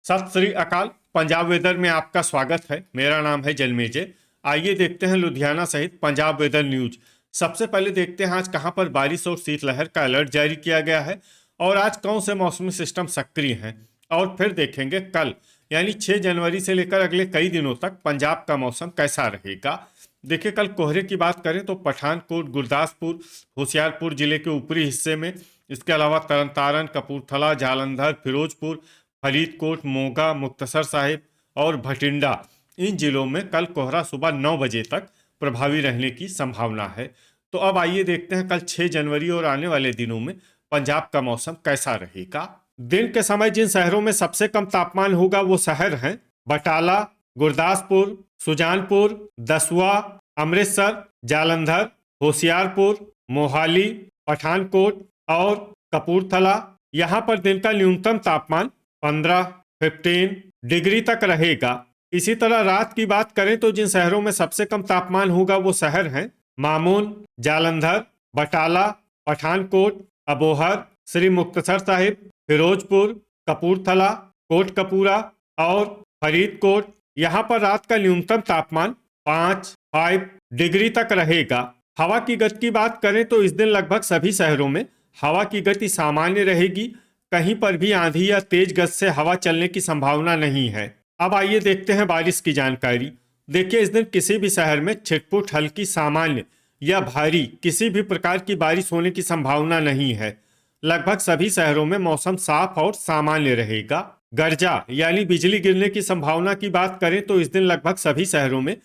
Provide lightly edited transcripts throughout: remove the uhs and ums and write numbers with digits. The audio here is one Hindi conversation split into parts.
सत श्री अकाल। पंजाब वेदर में आपका स्वागत है। मेरा नाम है जलमेजे। आइए देखते हैं लुधियाना सहित पंजाब वेदर न्यूज। सबसे पहले देखते हैं आज कहां पर बारिश और शीतलहर का अलर्ट जारी किया गया है और आज कौन से मौसमी सिस्टम सक्रिय हैं। और फिर देखेंगे कल यानी 6 जनवरी से लेकर अगले कई दिनों तक पंजाब का मौसम कैसा रहेगा। देखिए, कल कोहरे की बात करें तो पठानकोट, गुरदासपुर, होशियारपुर जिले के ऊपरी हिस्से में, इसके अलावा तरन तारन, कपूरथला, जालंधर, फिरोजपुर, फरीदकोट, मोगा, मुक्तसर साहिब और भटिंडा, इन जिलों में कल कोहरा सुबह 9 बजे तक प्रभावी रहने की संभावना है। तो अब आइए देखते हैं कल 6 जनवरी और आने वाले दिनों में पंजाब का मौसम कैसा रहेगा। दिन के समय जिन शहरों में सबसे कम तापमान होगा वो शहर हैं बटाला, गुरदासपुर, सुजानपुर, दसुआ, अमृतसर, जालंधर, होशियारपुर, मोहाली, पठानकोट और कपूरथला। यहाँ पर दिन का न्यूनतम तापमान 15 डिग्री तक रहेगा। इसी तरह रात की बात करें तो जिन शहरों में सबसे कम तापमान होगा वो शहर हैं मामून, जालंधर, बटाला, पठानकोट, अबोहर, श्री मुक्तसर साहिब, फिरोजपुर, कपूरथला, कोटकपूरा और फरीदकोट। यहाँ पर रात का न्यूनतम तापमान 5 डिग्री तक रहेगा। हवा की गति की बात करें तो इस दिन लगभग सभी शहरों में हवा की गति सामान्य रहेगी। कहीं पर भी आंधी या तेज गति से हवा चलने की संभावना नहीं है। अब आइए देखते हैं बारिश की जानकारी। देखिए, इस दिन किसी भी शहर में छिटपुट, हल्की, सामान्य या भारी किसी भी प्रकार की बारिश होने की संभावना नहीं है। लगभग सभी शहरों में मौसम साफ और सामान्य रहेगा। गर्जा यानी बिजली गिरने की संभावना की बात करें तो इस दिन लगभग सभी शहरों में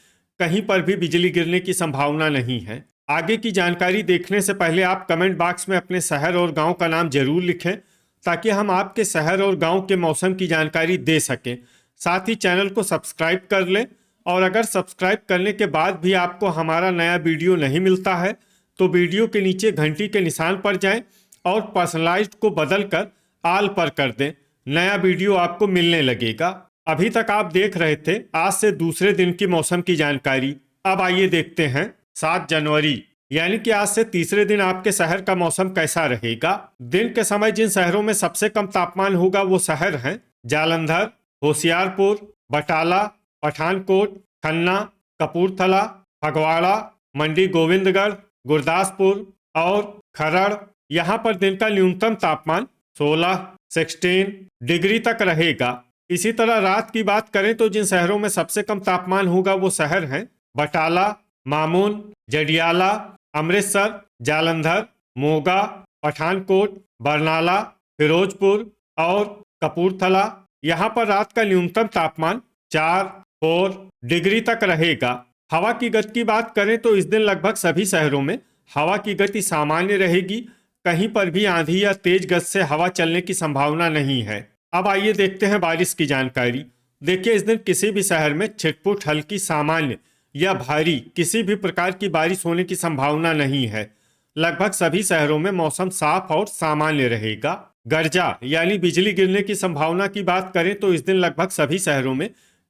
कहीं पर भी बिजली गिरने की संभावना नहीं है। आगे की जानकारी देखने से पहले आप कमेंट बॉक्स में अपने शहर और गांव का नाम जरूर लिखें ताकि हम आपके शहर और गांव के मौसम की जानकारी दे सकें। साथ ही चैनल को सब्सक्राइब कर लें और अगर सब्सक्राइब करने के बाद भी आपको हमारा नया वीडियो नहीं मिलता है तो वीडियो के नीचे घंटी के निशान पर जाएं और पर्सनलाइज्ड को बदलकर आल पर कर दें। नया वीडियो आपको मिलने लगेगा। अभी तक आप देख रहे थे आज से दूसरे दिन की मौसम की जानकारी। अब आइए देखते हैं 7 जनवरी यानी कि आज से तीसरे दिन आपके शहर का मौसम कैसा रहेगा। दिन के समय जिन शहरों में सबसे कम तापमान होगा वो शहर हैं जालंधर, होशियारपुर, बटाला, पठानकोट, खन्ना, कपूरथला, फगवाड़ा, मंडी गोविंदगढ़, गुरदासपुर और खरड़। यहाँ पर दिन का न्यूनतम तापमान 16 डिग्री तक रहेगा। इसी तरह रात की बात करें तो जिन शहरों में सबसे कम तापमान होगा वो शहर हैं बटाला, मामून, जडियाला, अमृतसर, जालंधर, मोगा, पठानकोट, बरनाला, फिरोजपुर और कपूरथला। यहाँ पर रात का न्यूनतम तापमान 4 डिग्री तक रहेगा। हवा की गति की बात करें तो इस दिन लगभग सभी शहरों में हवा की गति सामान्य रहेगी। कहीं पर भी आंधी या तेज गति से हवा चलने की संभावना नहीं है। अब आइए देखते हैं बारिश की जानकारी। देखिए, इस दिन किसी भी शहर में छिटपुट, हल्की, सामान्य या भारी किसी भी प्रकार की बारिश होने की संभावना नहीं है। लगभग सभी शहरों में मौसम साफ और सामान्य रहेगा। गर्जा यानी बिजली गिरने की संभावना की बात करें तो इस दिन लगभग सभी शहरों में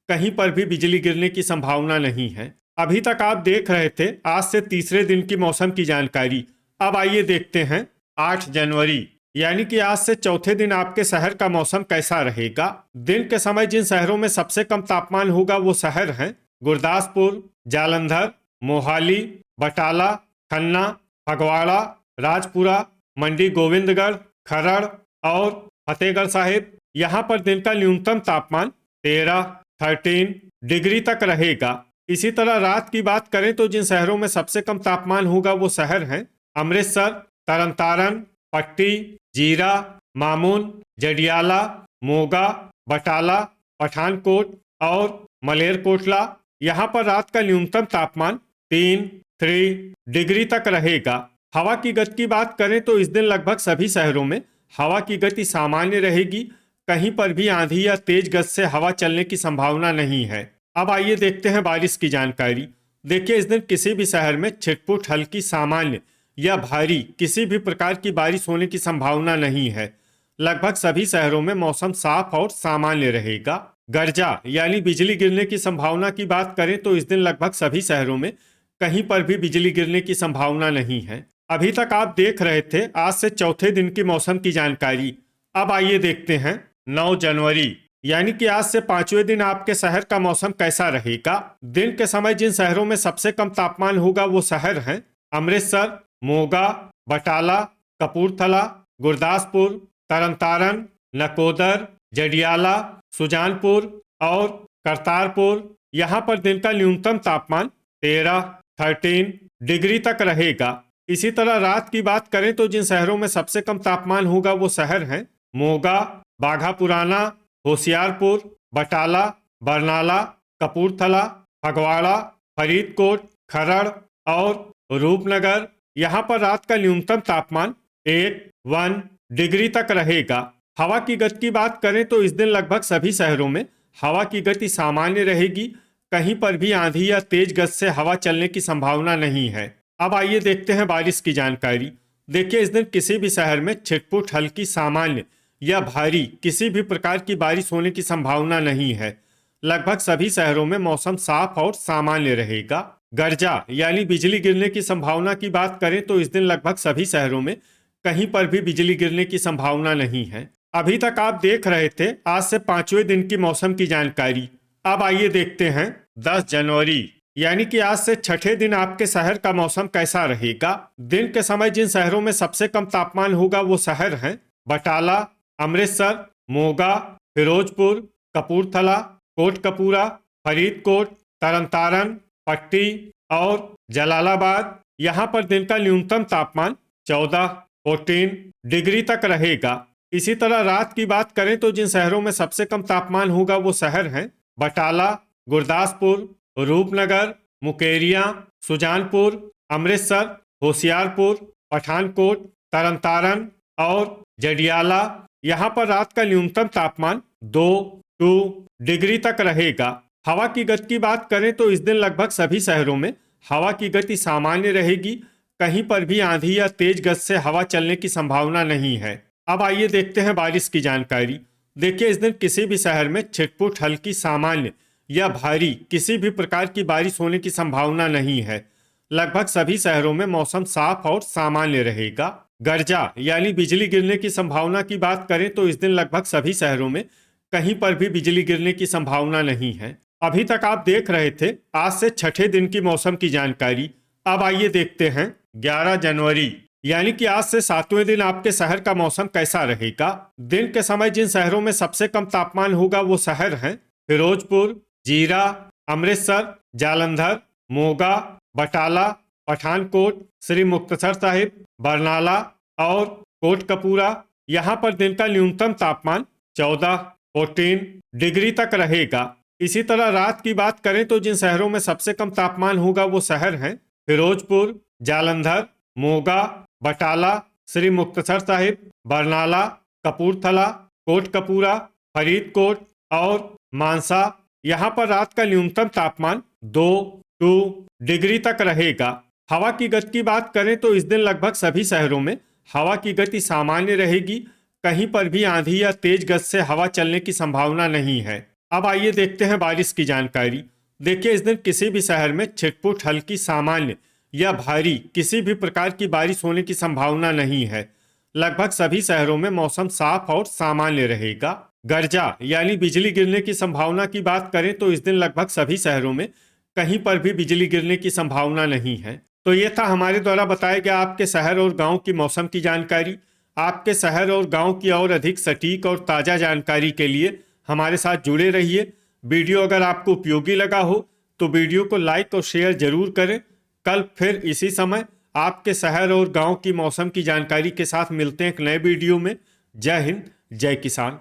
कहीं पर भी बिजली गिरने की संभावना नहीं है। अभी तक आप देख रहे थे आज से तीसरे दिन की मौसम की जानकारी। अब आइए देखते हैं 8 जनवरी यानी कि आज से चौथे दिन आपके शहर का मौसम कैसा रहेगा। दिन के समय जिन शहरों में सबसे कम तापमान होगा वो शहर हैं गुरदासपुर, जालंधर, मोहाली, बटाला, खन्ना, फगवाड़ा, राजपुरा, मंडी गोविंदगढ़, खरड़ और फतेहगढ़ साहिब। यहाँ पर दिन का न्यूनतम तापमान 13 डिग्री तक रहेगा। इसी तरह रात की बात करें तो जिन शहरों में सबसे कम तापमान होगा वो शहर हैं अमृतसर, तरन तारन, पट्टी, जीरा, मामून, जडियाला, मोगा, बटाला, पठानकोट और मलेरकोटला। यहाँ पर रात का न्यूनतम तापमान 3 डिग्री तक रहेगा। हवा की गति की बात करें तो इस दिन लगभग सभी शहरों में हवा की गति सामान्य रहेगी। कहीं पर भी आंधी या तेज गति से हवा चलने की संभावना नहीं है। अब आइए देखते हैं बारिश की जानकारी। देखिए, इस दिन किसी भी शहर में छिटपुट, हल्की, सामान्य या भारी किसी भी प्रकार की बारिश होने की संभावना नहीं है। लगभग सभी शहरों में मौसम साफ और सामान्य रहेगा। गर्जा यानी बिजली गिरने की संभावना की बात करें तो इस दिन लगभग सभी शहरों में कहीं पर भी बिजली गिरने की संभावना नहीं है। अभी तक आप देख रहे थे आज से चौथे दिन की मौसम की जानकारी। अब आइए देखते हैं 9 जनवरी यानी कि आज से पांचवें दिन आपके शहर का मौसम कैसा रहेगा। दिन के समय जिन शहरों में सबसे कम तापमान होगा वो शहर हैं अमृतसर, मोगा, बटाला, कपूरथला, गुरदासपुर, तरनतारन, नकोदर, जडियाला, सुजानपुर और करतारपुर। यहाँ पर दिन का न्यूनतम तापमान 13 डिग्री तक रहेगा। इसी तरह रात की बात करें तो जिन शहरों में सबसे कम तापमान होगा वो शहर हैं मोगा, बाघा पुराना, होशियारपुर, बटाला, बरनाला, कपूरथला, फगवाड़ा, फरीदकोट, खरड़ और रूपनगर। यहाँ पर रात का न्यूनतम तापमान 1 डिग्री तक रहेगा। हवा की गति की बात करें तो इस दिन लगभग सभी शहरों में हवा की गति सामान्य रहेगी। कहीं पर भी आंधी या तेज गति से हवा चलने की संभावना नहीं है। अब आइए देखते हैं बारिश की जानकारी। देखिए, इस दिन किसी भी शहर में छिटपुट हल्की सामान्य या भारी किसी भी प्रकार की बारिश होने की संभावना नहीं है। लगभग सभी शहरों में मौसम साफ और सामान्य रहेगा। गर्जा यानी बिजली गिरने की संभावना की बात करें तो इस दिन लगभग सभी शहरों में कहीं पर भी बिजली गिरने की संभावना नहीं है। अभी तक आप देख रहे थे आज से पांचवें दिन की मौसम की जानकारी। अब आइए देखते हैं 10 जनवरी यानी कि आज से छठे दिन आपके शहर का मौसम कैसा रहेगा। दिन के समय जिन शहरों में सबसे कम तापमान होगा वो शहर हैं बटाला, अमृतसर, मोगा, फिरोजपुर, कपूरथला, कोटकपूरा, फरीदकोट, तरनतारन, पट्टी और जलालाबाद। यहाँ पर दिन का न्यूनतम तापमान 14 डिग्री तक रहेगा। इसी तरह रात की बात करें तो जिन शहरों में सबसे कम तापमान होगा वो शहर हैं बटाला, गुरदासपुर, रूपनगर, मुकेरिया, सुजानपुर, अमृतसर, होशियारपुर, पठानकोट, तरनतारन और जडियाला। यहाँ पर रात का न्यूनतम तापमान 2 डिग्री तक रहेगा। हवा की गति की बात करें तो इस दिन लगभग सभी शहरों में हवा की गति सामान्य रहेगी। कहीं पर भी आंधी या तेज गति से हवा चलने की संभावना नहीं है। अब आइए देखते हैं बारिश की जानकारी। देखिए, इस दिन किसी भी शहर में छिटपुट हल्की सामान्य या भारी किसी भी प्रकार की बारिश होने की संभावना नहीं है। लगभग सभी शहरों में मौसम साफ और सामान्य रहेगा। गर्जा यानी बिजली गिरने की संभावना की बात करें तो इस दिन लगभग सभी शहरों में कहीं पर भी बिजली गिरने की संभावना नहीं है। अभी तक आप देख रहे थे आज से छठे दिन की मौसम की जानकारी। अब आइए देखते हैं 11 जनवरी यानी कि आज से सातवें दिन आपके शहर का मौसम कैसा रहेगा। दिन के समय जिन शहरों में सबसे कम तापमान होगा वो शहर हैं फिरोजपुर, जीरा, अमृतसर, जालंधर, मोगा, बटाला, पठानकोट, श्री मुक्तसर साहिब, बरनाला और कोटकपूरा। यहाँ पर दिन का न्यूनतम तापमान 14 डिग्री तक रहेगा। इसी तरह रात की बात करें तो जिन शहरों में सबसे कम तापमान होगा वो शहर हैं फिरोजपुर, जालंधर, मोगा, बटाला, श्री मुक्तसर साहिब, बरनाला, कपूरथला, कोटकपूरा, फरीदकोट और मानसा। यहाँ पर रात का न्यूनतम तापमान 2 डिग्री तक रहेगा। हवा की गति की बात करें तो इस दिन लगभग सभी शहरों में हवा की गति सामान्य रहेगी। कहीं पर भी आंधी या तेज गति से हवा चलने की संभावना नहीं है। अब आइए देखते हैं बारिश की जानकारी। देखिए, इस दिन किसी भी शहर में छिटपुट हल्की सामान्य या भारी किसी भी प्रकार की बारिश होने की संभावना नहीं है। लगभग सभी शहरों में मौसम साफ और सामान्य रहेगा। गर्जा यानी बिजली गिरने की संभावना की बात करें तो इस दिन लगभग सभी शहरों में कहीं पर भी बिजली गिरने की संभावना नहीं है। तो ये था हमारे द्वारा बताया गया आपके शहर और गांव की मौसम की जानकारी। आपके शहर और गांव की और अधिक सटीक और ताज़ा जानकारी के लिए हमारे साथ जुड़े रहिए। वीडियो अगर आपको उपयोगी लगा हो तो वीडियो को लाइक और शेयर जरूर करें। कल फिर इसी समय आपके शहर और गांव की मौसम की जानकारी के साथ मिलते हैं एक नए वीडियो में। जय हिंद, जय किसान।